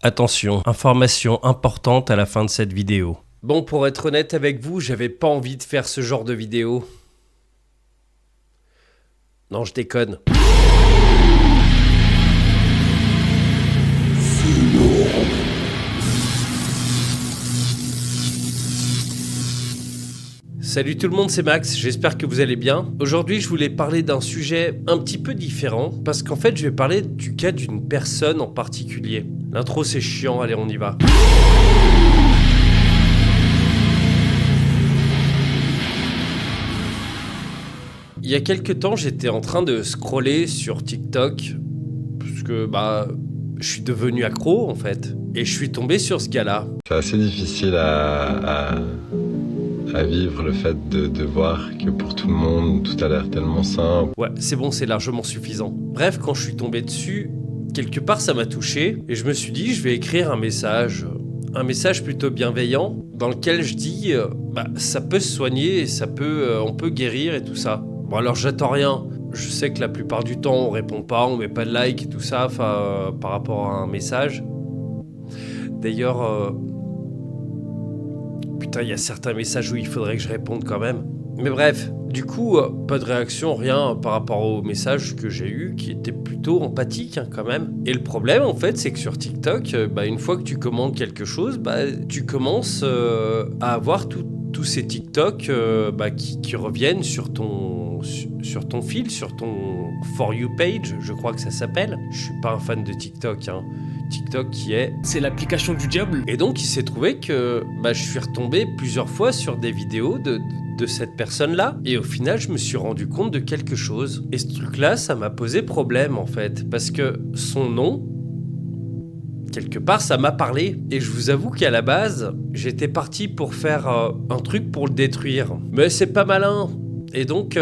Attention, information importante à la fin de cette vidéo. Bon, pour être honnête avec vous, j'avais pas envie de faire ce genre de vidéo. Non, je déconne. Salut tout le monde, c'est Max, j'espère que vous allez bien. Aujourd'hui, je voulais parler d'un sujet un petit peu différent, parce qu'en fait, je vais parler du cas d'une personne en particulier. L'intro, c'est chiant, allez, on y va. Il y a quelques temps, j'étais en train de scroller sur TikTok, parce que, je suis devenu accro, en fait. Et je suis tombé sur ce gars-là. C'est assez difficile à vivre le fait de voir que pour tout le monde, tout a l'air tellement simple. Ouais, c'est bon, c'est largement suffisant. Bref, quand je suis tombé dessus, quelque part ça m'a touché et je me suis dit je vais écrire un message plutôt bienveillant dans lequel je dis ça peut se soigner, on peut guérir et tout ça. Bon alors j'attends rien. Je sais que la plupart du temps on répond pas, on met pas de like et tout ça, par rapport à un message. D'ailleurs, putain, il y a certains messages où il faudrait que je réponde quand même. Mais bref, du coup, pas de réaction, rien par rapport aux messages que j'ai eus, qui étaient plutôt empathiques quand même. Et le problème, en fait, c'est que sur TikTok, une fois que tu commandes quelque chose, tu commences à avoir tous ces TikTok qui reviennent sur ton fil, sur ton For You page, je crois que ça s'appelle. Je suis pas un fan de TikTok, TikTok c'est l'application du diable. Et donc il s'est trouvé que je suis retombé plusieurs fois sur des vidéos de cette personne-là. Et au final, je me suis rendu compte de quelque chose. Et ce truc-là, ça m'a posé problème en fait. Parce que son nom, quelque part, ça m'a parlé. Et je vous avoue qu'à la base, j'étais parti pour faire un truc pour le détruire. Mais c'est pas malin. Et donc,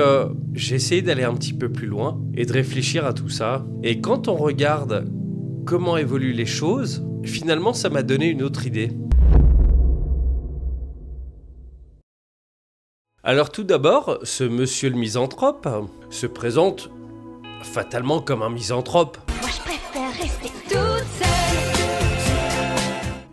j'ai essayé d'aller un petit peu plus loin et de réfléchir à tout ça. Et quand on regarde comment évoluent les choses, finalement, ça m'a donné une autre idée. Alors tout d'abord, ce monsieur le misanthrope se présente fatalement comme un misanthrope. Moi je préfère rester toute seule.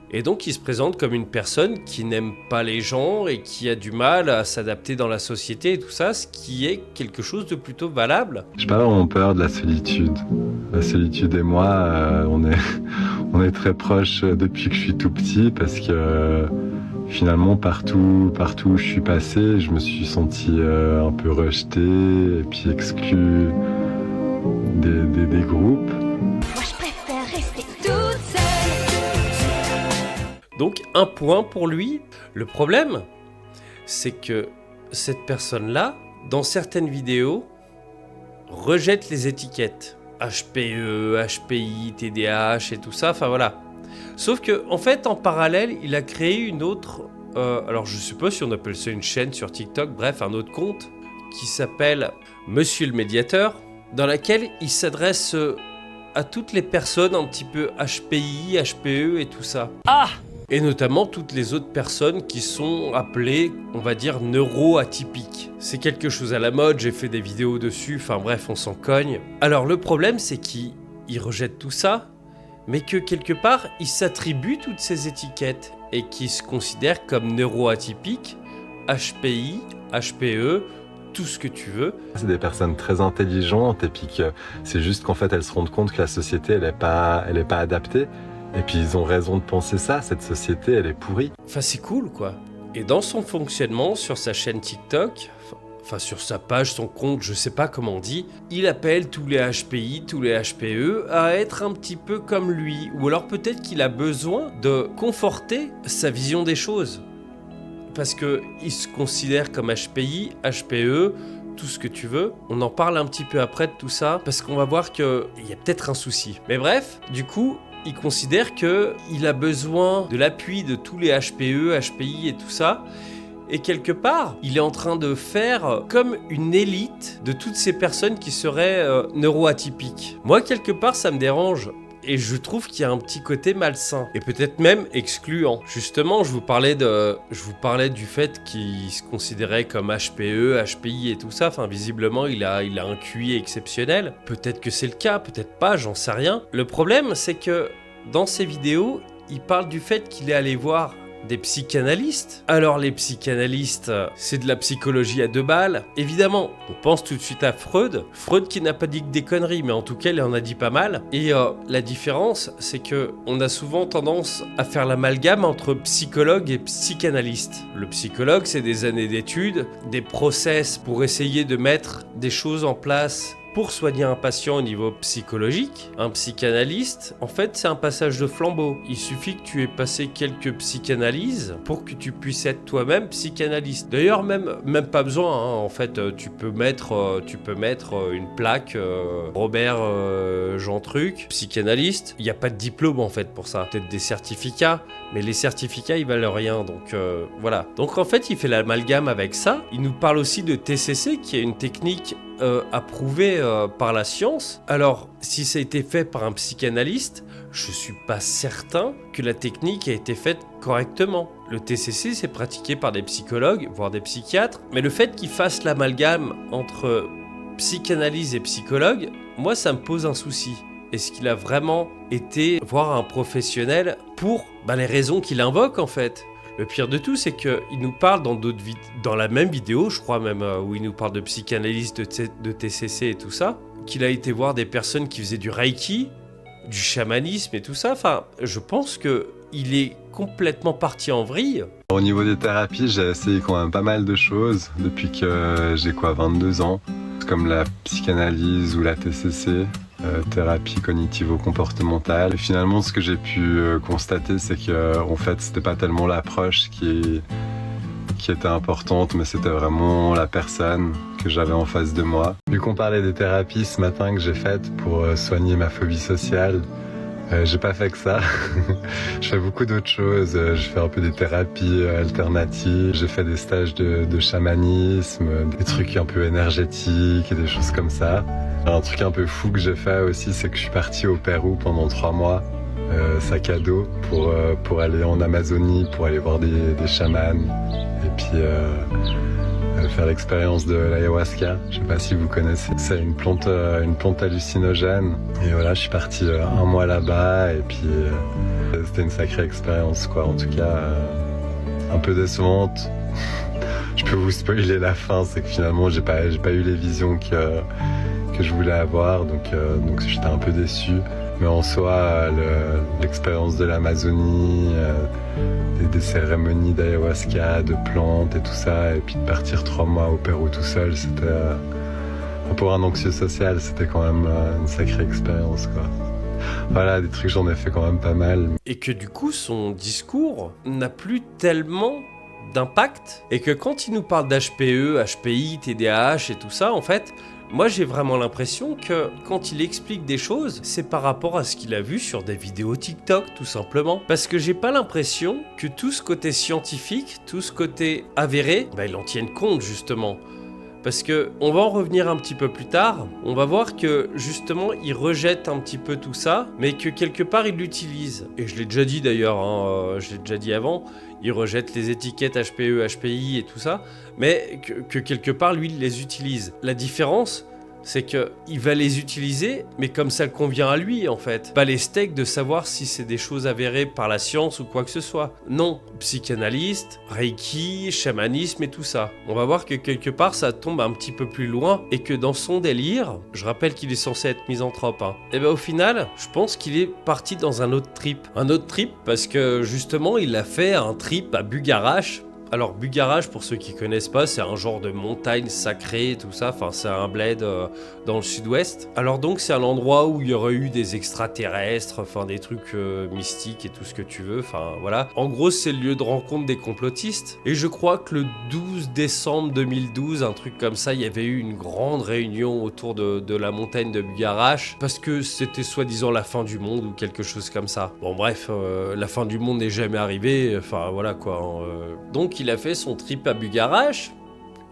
Et donc il se présente comme une personne qui n'aime pas les gens et qui a du mal à s'adapter dans la société et tout ça, ce qui est quelque chose de plutôt valable. J'ai pas vraiment peur de la solitude. La solitude et moi, on est très proches depuis que je suis tout petit parce que finalement partout où je suis passé, je me suis senti un peu rejeté et puis exclu des groupes. Moi je préfère rester toute seule. Donc un point pour lui. Le problème, c'est que cette personne-là, dans certaines vidéos, rejette les étiquettes. HPE, HPI, TDAH et tout ça, enfin voilà. Sauf que, en fait, en parallèle, il a créé une autre... alors je sais pas si on appelle ça une chaîne sur TikTok, bref, un autre compte, qui s'appelle Monsieur le Médiateur, dans laquelle il s'adresse à toutes les personnes un petit peu HPI, HPE et tout ça. Ah! Et notamment toutes les autres personnes qui sont appelées, on va dire, neuroatypiques. C'est quelque chose à la mode, j'ai fait des vidéos dessus, enfin bref, on s'en cogne. Alors le problème, c'est qu'il rejette tout ça, mais que quelque part, il s'attribue toutes ces étiquettes et qu'il se considère comme neuroatypique, HPI, HPE, tout ce que tu veux. C'est des personnes très intelligentes et puis que c'est juste qu'en fait elles se rendent compte que la société elle est pas adaptée. Et puis ils ont raison de penser ça, cette société elle est pourrie. Enfin c'est cool quoi. Et dans son fonctionnement sur sa chaîne TikTok, enfin sur sa page, son compte, je sais pas comment on dit, il appelle tous les HPI, tous les HPE à être un petit peu comme lui. Ou alors peut-être qu'il a besoin de conforter sa vision des choses. Parce qu'il se considère comme HPI, HPE, tout ce que tu veux. On en parle un petit peu après de tout ça, parce qu'on va voir qu'il y a peut-être un souci. Mais bref, du coup, il considère qu'il a besoin de l'appui de tous les HPE, HPI et tout ça. Et quelque part, il est en train de faire comme une élite de toutes ces personnes qui seraient neuroatypiques. Moi, quelque part, ça me dérange. Et je trouve qu'il y a un petit côté malsain. Et peut-être même excluant. Justement, je vous parlais du fait qu'il se considérait comme HPE, HPI et tout ça. Enfin, visiblement, il a un QI exceptionnel. Peut-être que c'est le cas, peut-être pas, j'en sais rien. Le problème, c'est que dans ses vidéos, il parle du fait qu'il est allé voir des psychanalystes. Alors les psychanalystes, c'est de la psychologie à 2 balles. Évidemment, on pense tout de suite à Freud. Freud qui n'a pas dit que des conneries, mais en tout cas, il en a dit pas mal. Et la différence, c'est que on a souvent tendance à faire l'amalgame entre psychologue et psychanalyste. Le psychologue, c'est des années d'études, des process pour essayer de mettre des choses en place pour soigner un patient au niveau psychologique. Un psychanalyste, en fait, c'est un passage de flambeau. Il suffit que tu aies passé quelques psychanalyses pour que tu puisses être toi-même psychanalyste. D'ailleurs, même pas besoin, hein. En fait, tu peux mettre une plaque Robert Jean Truc, psychanalyste. Il n'y a pas de diplôme, en fait, pour ça. Peut-être des certificats, mais les certificats, ils valent rien. Donc, voilà. Donc, en fait, il fait l'amalgame avec ça. Il nous parle aussi de TCC, qui est une technique approuvé par la science. Alors, si ça a été fait par un psychanalyste, je suis pas certain que la technique a été faite correctement. Le TCC, c'est pratiqué par des psychologues, voire des psychiatres, mais le fait qu'ils fassent l'amalgame entre psychanalyse et psychologue, moi, ça me pose un souci. Est-ce qu'il a vraiment été voir un professionnel pour les raisons qu'il invoque, en fait ? Le pire de tout, c'est qu'il nous parle dans la même vidéo, je crois même, où il nous parle de psychanalyse, de TCC et tout ça, qu'il a été voir des personnes qui faisaient du Reiki, du chamanisme et tout ça. Enfin, je pense qu'il est complètement parti en vrille. Au niveau des thérapies, j'ai essayé quand même pas mal de choses depuis que j'ai 22 ans, comme la psychanalyse ou la TCC. Thérapie cognitivo-comportementale. Et finalement, ce que j'ai pu constater, c'est que en fait, c'était pas tellement l'approche qui était importante, mais c'était vraiment la personne que j'avais en face de moi. Vu qu'on parlait des thérapies ce matin que j'ai faites pour soigner ma phobie sociale, j'ai pas fait que ça. Je fais beaucoup d'autres choses. Je fais un peu des thérapies alternatives. J'ai fait des stages de chamanisme, des trucs un peu énergétiques et des choses comme ça. Un truc un peu fou que j'ai fait aussi, c'est que je suis parti au Pérou pendant 3 mois, sac à dos, pour aller en Amazonie, pour aller voir des chamans et puis faire l'expérience de l'ayahuasca. Je sais pas si vous connaissez, c'est une plante hallucinogène. Et voilà, je suis parti 1 mois là-bas et puis c'était une sacrée expérience, quoi. En tout cas, un peu décevante. Je peux vous spoiler la fin, c'est que finalement j'ai pas eu les visions que je voulais avoir, donc j'étais un peu déçu. Mais en soi, l'expérience de l'Amazonie, des cérémonies d'ayahuasca, de plantes et tout ça, et puis de partir 3 mois au Pérou tout seul, c'était pour un anxieux social, c'était quand même une sacrée expérience, quoi. Voilà, des trucs, j'en ai fait quand même pas mal. Et que du coup, son discours n'a plus tellement d'impact, et que quand il nous parle d'HPE, HPI, TDAH et tout ça, en fait, moi j'ai vraiment l'impression que quand il explique des choses, c'est par rapport à ce qu'il a vu sur des vidéos TikTok, tout simplement. Parce que j'ai pas l'impression que tout ce côté scientifique, tout ce côté avéré, il en tienne compte justement. Parce que on va en revenir un petit peu plus tard, on va voir que justement il rejette un petit peu tout ça, mais que quelque part il l'utilise. Et je l'ai déjà dit d'ailleurs, je l'ai déjà dit avant, il rejette les étiquettes HPE, HPI et tout ça, mais que quelque part lui il les utilise. La différence, c'est qu'il va les utiliser, mais comme ça convient à lui, en fait. Pas les steaks de savoir si c'est des choses avérées par la science ou quoi que ce soit. Non, psychanalyste, reiki, chamanisme et tout ça. On va voir que quelque part, ça tombe un petit peu plus loin, et que dans son délire, je rappelle qu'il est censé être misanthrope, et au final, je pense qu'il est parti dans un autre trip. Un autre trip parce que, justement, il a fait un trip à Bugarache. Alors Bugarache, pour ceux qui connaissent pas, c'est un genre de montagne sacrée, tout ça, enfin c'est un bled dans le sud-ouest. Alors donc c'est un endroit où il y aurait eu des extraterrestres, enfin des trucs mystiques et tout ce que tu veux, enfin voilà. En gros c'est le lieu de rencontre des complotistes. Et je crois que le 12 décembre 2012, un truc comme ça, il y avait eu une grande réunion autour de la montagne de Bugarache, parce que c'était soi-disant la fin du monde ou quelque chose comme ça. Bon bref, la fin du monde n'est jamais arrivée, enfin voilà quoi. Donc il a fait son trip à Bugarache,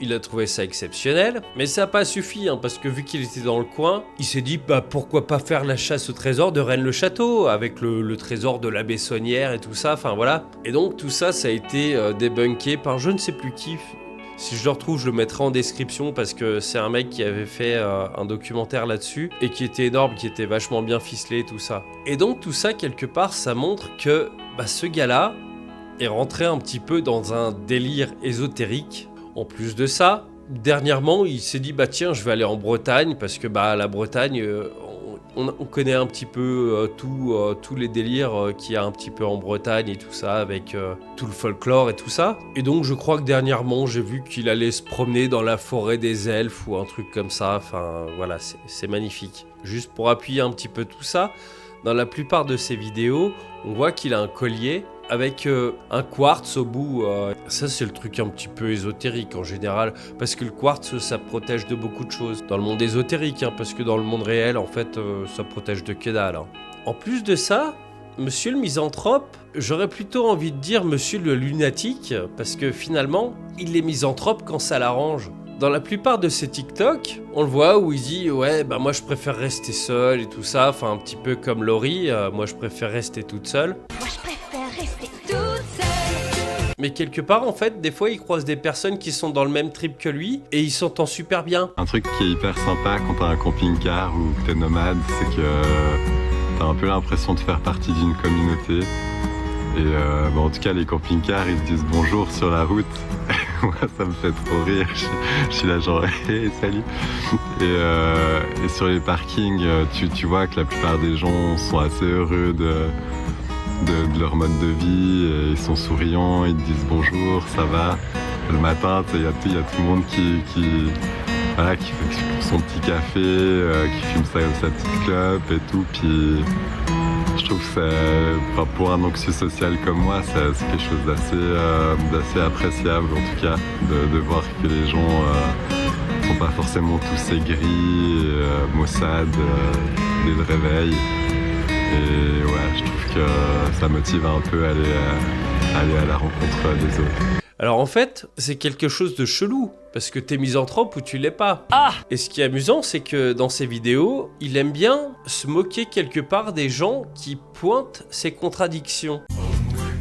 il a trouvé ça exceptionnel, mais ça n'a pas suffi, parce que vu qu'il était dans le coin, il s'est dit pourquoi pas faire la chasse au trésor de Rennes-le-Château, avec le trésor de la Bessonnière et tout ça, enfin voilà. Et donc tout ça, ça a été débunké par je ne sais plus qui. Si je le retrouve, je le mettrai en description parce que c'est un mec qui avait fait un documentaire là-dessus et qui était énorme, qui était vachement bien ficelé, tout ça. Et donc tout ça, quelque part, ça montre que ce gars-là est rentré un petit peu dans un délire ésotérique. En plus de ça, dernièrement, il s'est dit tiens, je vais aller en Bretagne parce que la Bretagne, on connaît un petit peu tous les délires qu'il y a un petit peu en Bretagne et tout ça, avec tout le folklore et tout ça. Et donc je crois que dernièrement, j'ai vu qu'il allait se promener dans la forêt des elfes ou un truc comme ça. Enfin voilà, c'est magnifique. Juste pour appuyer un petit peu tout ça, dans la plupart de ses vidéos, on voit qu'il a un collier avec un quartz au bout. Ça, c'est le truc un petit peu ésotérique en général, parce que le quartz, ça protège de beaucoup de choses. Dans le monde ésotérique, parce que dans le monde réel, en fait, ça protège de que dalle. En plus de ça, monsieur le misanthrope, j'aurais plutôt envie de dire monsieur le lunatique, parce que finalement, il est misanthrope quand ça l'arrange. Dans la plupart de ses TikTok, on le voit où il dit ouais moi je préfère rester seul et tout ça, enfin un petit peu comme Laurie, moi je préfère rester toute seule. Moi je préfère rester toute seule. Mais quelque part en fait, des fois il croise des personnes qui sont dans le même trip que lui et il s'entend super bien. Un truc qui est hyper sympa quand t'as un camping-car ou que t'es nomade, c'est que t'as un peu l'impression de faire partie d'une communauté. Et en tout cas, les camping-cars, ils se disent bonjour sur la route. Moi, ça me fait trop rire. Je suis là genre, hey, salut. Et sur les parkings, tu vois que la plupart des gens sont assez heureux de leur mode de vie. Et ils sont souriants, ils te disent bonjour, ça va. Le matin, il y a tout le monde qui fait son petit café, qui fume sa petite clope et tout. Puis je trouve que pour un anxieux social comme moi, c'est quelque chose d'assez appréciable en tout cas, de voir que les gens sont pas forcément tous aigris, maussades dès le réveil. Et ouais, je trouve que ça motive un peu à aller à la rencontre des autres. Alors en fait, c'est quelque chose de chelou, parce que t'es misanthrope ou tu l'es pas. Ah ! Et ce qui est amusant, c'est que dans ses vidéos, il aime bien se moquer quelque part des gens qui pointent ses contradictions.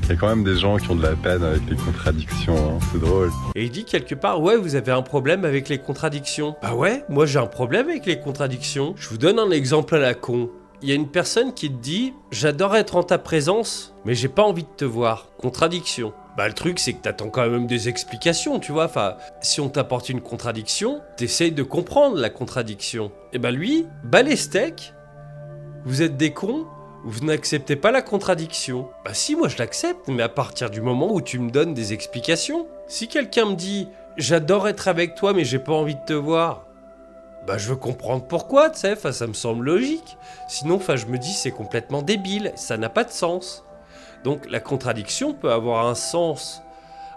Il y a quand même des gens qui ont de la peine avec les contradictions, c'est drôle. Et il dit quelque part, ouais, vous avez un problème avec les contradictions. Bah ouais, moi j'ai un problème avec les contradictions. Je vous donne un exemple à la con. Il y a une personne qui te dit « J'adore être en ta présence, mais j'ai pas envie de te voir. » Contradiction. Le truc, c'est que t'attends quand même des explications, tu vois. Enfin, si on t'apporte une contradiction, t'essayes de comprendre la contradiction. Et lui, les steaks, vous êtes des cons, vous n'acceptez pas la contradiction. Si, moi je l'accepte, mais à partir du moment où tu me donnes des explications. Si quelqu'un me dit « J'adore être avec toi, mais j'ai pas envie de te voir », je veux comprendre pourquoi, tu sais, ça me semble logique. Sinon, je me dis c'est complètement débile, ça n'a pas de sens. Donc la contradiction peut avoir un sens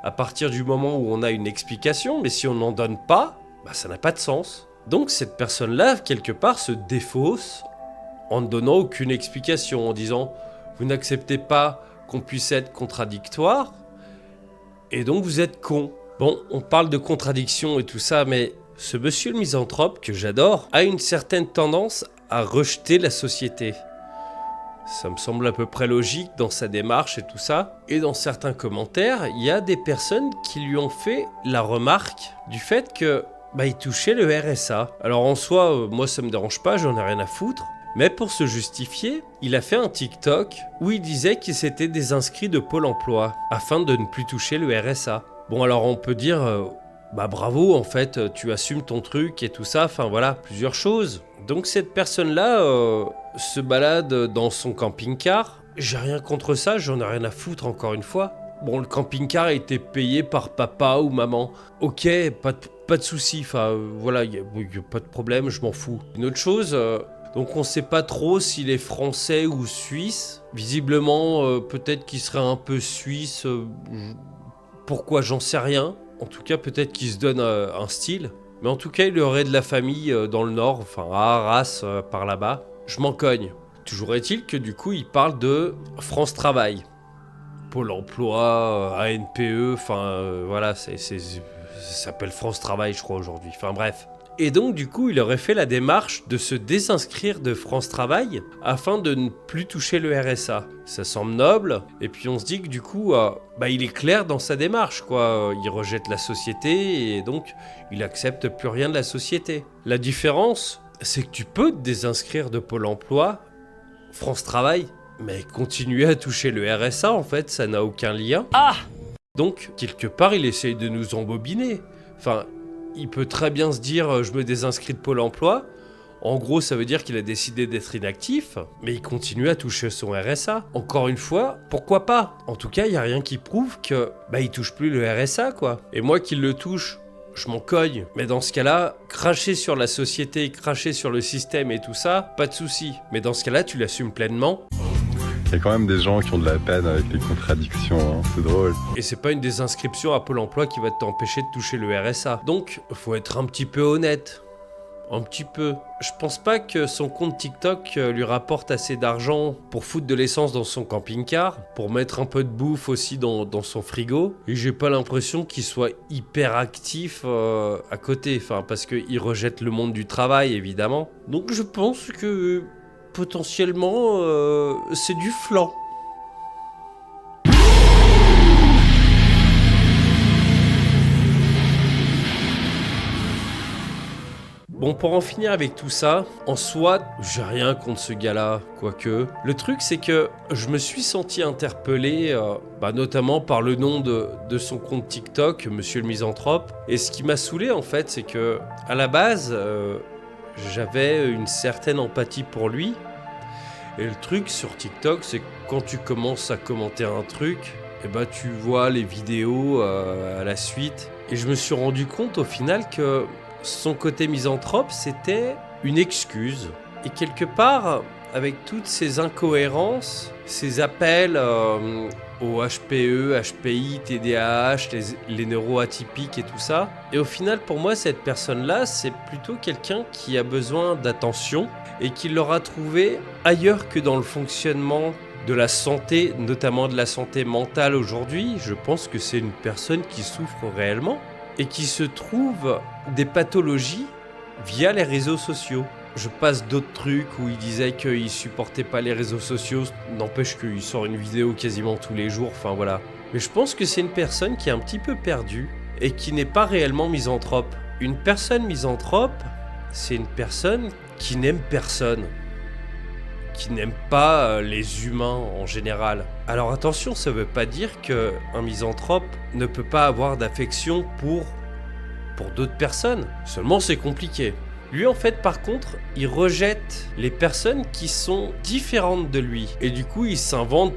à partir du moment où on a une explication, mais si on n'en donne pas, ça n'a pas de sens. Donc cette personne-là, quelque part, se défausse en ne donnant aucune explication, en disant « Vous n'acceptez pas qu'on puisse être contradictoire, et donc vous êtes con. » Bon, on parle de contradiction et tout ça, mais ce monsieur le misanthrope, que j'adore, a une certaine tendance à rejeter la société. Ça me semble à peu près logique dans sa démarche et tout ça. Et dans certains commentaires, il y a des personnes qui lui ont fait la remarque du fait que il touchait le RSA. Alors en soi, moi ça me dérange pas, j'en ai rien à foutre. Mais pour se justifier, il a fait un TikTok où il disait qu'il s'était désinscrit de Pôle emploi afin de ne plus toucher le RSA. Bon alors on peut dire bravo, en fait, tu assumes ton truc et tout ça, enfin voilà, plusieurs choses. Donc cette personne-là se balade dans son camping-car. J'ai rien contre ça, j'en ai rien à foutre encore une fois. Bon, le camping-car a été payé par papa ou maman. Ok, pas de souci, enfin voilà, y a pas de problème, je m'en fous. Une autre chose, donc on sait pas trop s'il est français ou suisse. Visiblement, peut-être qu'il serait un peu suisse. Pourquoi, j'en sais rien. En tout cas, peut-être qu'il se donne un style. Mais en tout cas, il aurait de la famille dans le nord, enfin à Arras, par là-bas. Je m'en cogne. Toujours est-il que du coup, il parle de France Travail. Pôle emploi, ANPE, enfin voilà, ça s'appelle France Travail, je crois, aujourd'hui. Enfin bref. Et donc du coup il aurait fait la démarche de se désinscrire de France Travail afin de ne plus toucher le RSA. Ça semble noble, et puis on se dit que du coup il est clair dans sa démarche quoi. Il rejette la société et donc il accepte plus rien de la société. La différence, c'est que tu peux te désinscrire de Pôle emploi, France Travail, mais continuer à toucher le RSA en fait, ça n'a aucun lien. Donc quelque part il essaye de nous embobiner. Enfin, il peut très bien se dire je me désinscris de Pôle emploi. En gros, ça veut dire qu'il a décidé d'être inactif, mais il continue à toucher son RSA. Encore une fois, pourquoi pas? En tout cas, il n'y a rien qui prouve que il touche plus le RSA, quoi. Et moi qui le touche, je m'en cogne. Mais dans ce cas-là, cracher sur la société, cracher sur le système et tout ça, pas de souci. Mais dans ce cas-là, tu l'assumes pleinement. Il y a quand même des gens qui ont de la peine avec les contradictions, hein. C'est drôle. Et c'est pas une désinscription à Pôle emploi qui va t'empêcher de toucher le RSA. Donc, faut être un petit peu honnête. Un petit peu. Je pense pas que son compte TikTok lui rapporte assez d'argent pour foutre de l'essence dans son camping-car, pour mettre un peu de bouffe aussi dans son frigo. Et j'ai pas l'impression qu'il soit hyper actif à côté. Enfin, parce qu'il rejette le monde du travail, évidemment. Donc je pense que potentiellement, c'est du flan. Bon, pour en finir avec tout ça, en soi, j'ai rien contre ce gars-là, quoique. Le truc, c'est que je me suis senti interpellé, notamment par le nom de son compte TikTok, Monsieur le Misanthrope. Et ce qui m'a saoulé, en fait, c'est que, à la base, j'avais une certaine empathie pour lui. Et le truc sur TikTok, c'est que quand tu commences à commenter un truc, tu vois les vidéos à la suite. Et je me suis rendu compte, au final, que son côté misanthrope, c'était une excuse. Et quelque part, avec toutes ces incohérences, ces appels au HPE, HPI, TDAH, les neuroatypiques et tout ça. Et au final, pour moi, cette personne-là, c'est plutôt quelqu'un qui a besoin d'attention et qui l'aura trouvé ailleurs que dans le fonctionnement de la santé, notamment de la santé mentale aujourd'hui. Je pense que c'est une personne qui souffre réellement et qui se trouve des pathologies via les réseaux sociaux. Je passe d'autres trucs où il disait qu'il supportait pas les réseaux sociaux, n'empêche qu'il sort une vidéo quasiment tous les jours, enfin voilà. Mais je pense que c'est une personne qui est un petit peu perdue et qui n'est pas réellement misanthrope. Une personne misanthrope, c'est une personne qui n'aime personne, qui n'aime pas les humains en général. Alors attention, ça veut pas dire qu'un misanthrope ne peut pas avoir d'affection pour d'autres personnes. Seulement c'est compliqué. Lui en fait par contre, il rejette les personnes qui sont différentes de lui. Et du coup il s'invente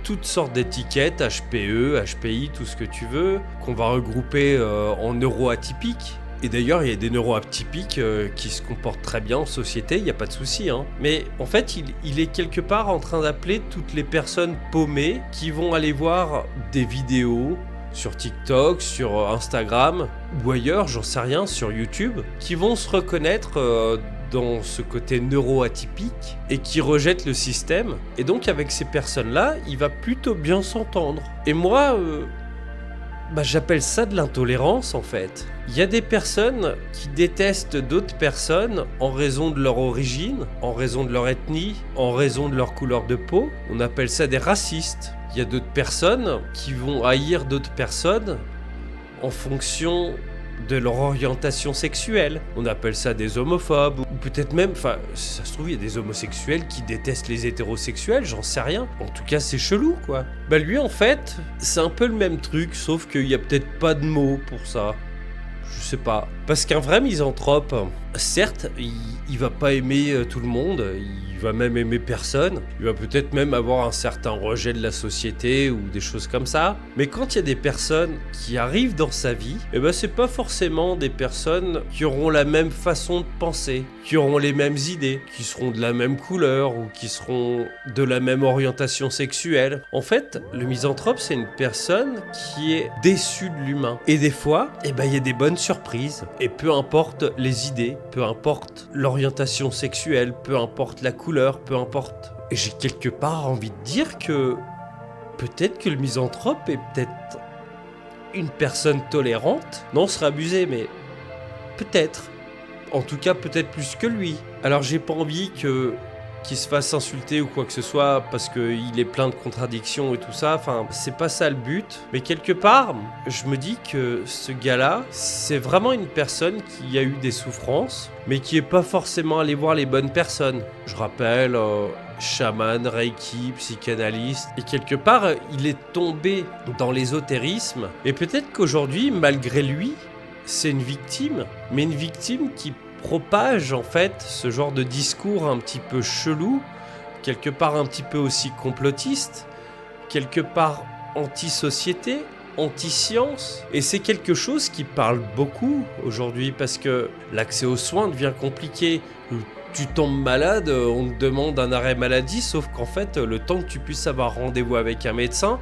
toutes sortes d'étiquettes, HPE, HPI, tout ce que tu veux, qu'on va regrouper en neuroatypiques. Et d'ailleurs, il y a des neuroatypiques qui se comportent très bien en société, il n'y a pas de souci. Hein. Mais en fait, il est quelque part en train d'appeler toutes les personnes paumées qui vont aller voir des vidéos sur TikTok, sur Instagram ou ailleurs, j'en sais rien, sur YouTube, qui vont se reconnaître dans ce côté neuroatypique et qui rejettent le système. Et donc, avec ces personnes-là, il va plutôt bien s'entendre. Et moi... j'appelle ça de l'intolérance en fait. Il y a des personnes qui détestent d'autres personnes en raison de leur origine, en raison de leur ethnie, en raison de leur couleur de peau. On appelle ça des racistes. Il y a d'autres personnes qui vont haïr d'autres personnes en fonction de leur orientation sexuelle. On appelle ça des homophobes, ou peut-être même, ça se trouve, il y a des homosexuels qui détestent les hétérosexuels, j'en sais rien. En tout cas, c'est chelou, quoi. Lui, en fait, c'est un peu le même truc, sauf qu'il y a peut-être pas de mots pour ça. Je sais pas. Parce qu'un vrai misanthrope, certes, il va pas aimer tout le monde, il va même aimer personne, il va peut-être même avoir un certain rejet de la société ou des choses comme ça. Mais quand il y a des personnes qui arrivent dans sa vie, c'est pas forcément des personnes qui auront la même façon de penser, qui auront les mêmes idées, qui seront de la même couleur ou qui seront de la même orientation sexuelle. En fait, le misanthrope, c'est une personne qui est déçue de l'humain. Et des fois, il y a des bonnes surprises. Et peu importe les idées, peu importe l'orientation sexuelle, peu importe la couleur, peu importe. Et j'ai quelque part envie de dire que peut-être que le misanthrope est peut-être une personne tolérante. Non, on serait abusé, mais peut-être. En tout cas, peut-être plus que lui. Alors, j'ai pas envie qu'il se fasse insulter ou quoi que ce soit parce qu'il est plein de contradictions et tout ça. Enfin, c'est pas ça le but. Mais quelque part, je me dis que ce gars-là, c'est vraiment une personne qui a eu des souffrances, mais qui est pas forcément allé voir les bonnes personnes. Je rappelle, chaman, reiki, psychanalyste. Et quelque part, il est tombé dans l'ésotérisme. Et peut-être qu'aujourd'hui, malgré lui, c'est une victime, mais une victime qui propage en fait ce genre de discours un petit peu chelou, quelque part un petit peu aussi complotiste, quelque part anti-société, anti-science. Et c'est quelque chose qui parle beaucoup aujourd'hui parce que l'accès aux soins devient compliqué. Tu tombes malade, on te demande un arrêt maladie, sauf qu'en fait, le temps que tu puisses avoir rendez-vous avec un médecin,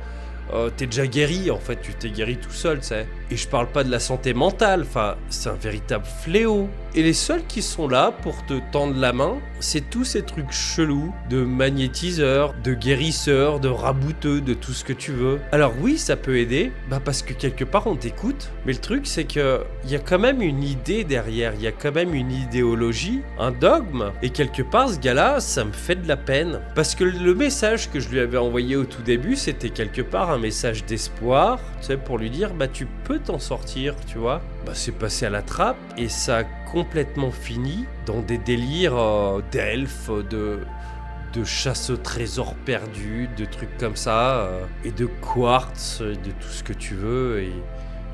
t'es déjà guéri, en fait, tu t'es guéri tout seul, tu sais. Et je parle pas de la santé mentale, enfin, c'est un véritable fléau. Et les seuls qui sont là pour te tendre la main, c'est tous ces trucs chelous de magnétiseurs, de guérisseurs, de rabouteux, de tout ce que tu veux. Alors oui, ça peut aider, parce que quelque part on t'écoute, mais le truc c'est que il y a quand même une idée derrière, il y a quand même une idéologie, un dogme, et quelque part ce gars-là, ça me fait de la peine. Parce que le message que je lui avais envoyé au tout début, c'était quelque part un message d'espoir, tu sais, pour lui dire, tu peux t'en sortir, tu vois. C'est passé à la trappe, et ça a complètement fini dans des délires d'elfes, de chasse au trésor perdu, de trucs comme ça, et de quartz, de tout ce que tu veux,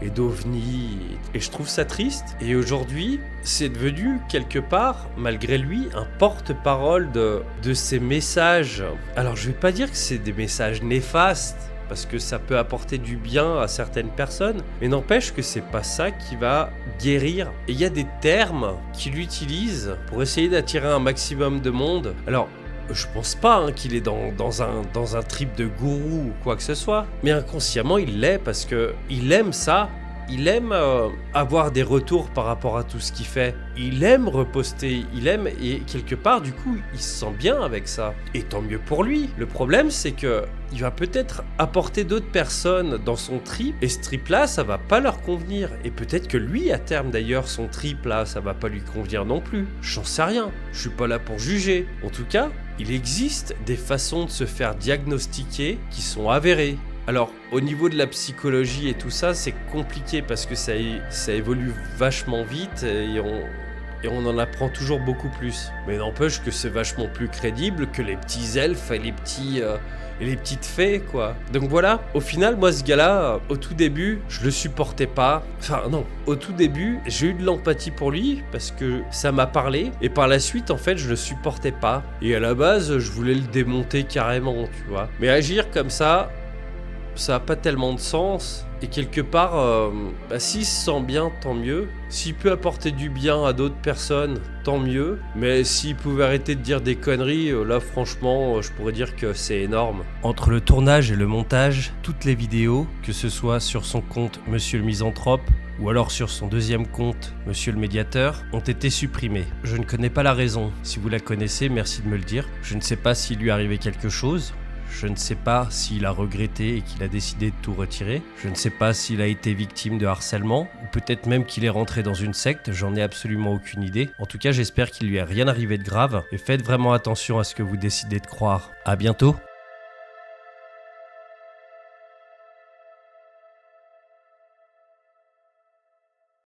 et d'ovnis. Et je trouve ça triste. Et aujourd'hui, c'est devenu quelque part, malgré lui, un porte-parole de ces messages. Alors je vais pas dire que c'est des messages néfastes, parce que ça peut apporter du bien à certaines personnes, mais n'empêche que c'est pas ça qui va guérir. Et il y a des termes qu'il utilise pour essayer d'attirer un maximum de monde. Alors, je pense pas qu'il est dans un trip de gourou ou quoi que ce soit, mais inconsciemment il l'est parce que il aime ça. Il aime avoir des retours par rapport à tout ce qu'il fait. Il aime reposter, il aime, et quelque part du coup il se sent bien avec ça. Et tant mieux pour lui. Le problème c'est que il va peut-être apporter d'autres personnes dans son trip, et ce trip là ça va pas leur convenir. Et peut-être que lui à terme d'ailleurs son trip là ça va pas lui convenir non plus. J'en sais rien, je suis pas là pour juger. En tout cas, il existe des façons de se faire diagnostiquer qui sont avérées. Alors, au niveau de la psychologie et tout ça, c'est compliqué parce que ça évolue vachement vite et on en apprend toujours beaucoup plus. Mais n'empêche que c'est vachement plus crédible que les petits elfes et les petites fées, quoi. Donc voilà, au final, moi, ce gars-là, au tout début, je le supportais pas. Enfin, non, au tout début, j'ai eu de l'empathie pour lui parce que ça m'a parlé. Et par la suite, en fait, je le supportais pas. Et à la base, je voulais le démonter carrément, tu vois. Mais agir comme ça a pas tellement de sens. Et quelque part, s'il se sent bien, tant mieux. S'il peut apporter du bien à d'autres personnes, tant mieux. Mais s'il pouvait arrêter de dire des conneries, là franchement, je pourrais dire que c'est énorme. Entre le tournage et le montage, toutes les vidéos, que ce soit sur son compte Monsieur le Misanthrope, ou alors sur son deuxième compte, Monsieur le Médiateur, ont été supprimées. Je ne connais pas la raison. Si vous la connaissez, merci de me le dire. Je ne sais pas s'il lui arrivait quelque chose. Je ne sais pas s'il a regretté et qu'il a décidé de tout retirer. Je ne sais pas s'il a été victime de harcèlement, ou peut-être même qu'il est rentré dans une secte, j'en ai absolument aucune idée. En tout cas, j'espère qu'il lui est rien arrivé de grave, et faites vraiment attention à ce que vous décidez de croire. À bientôt.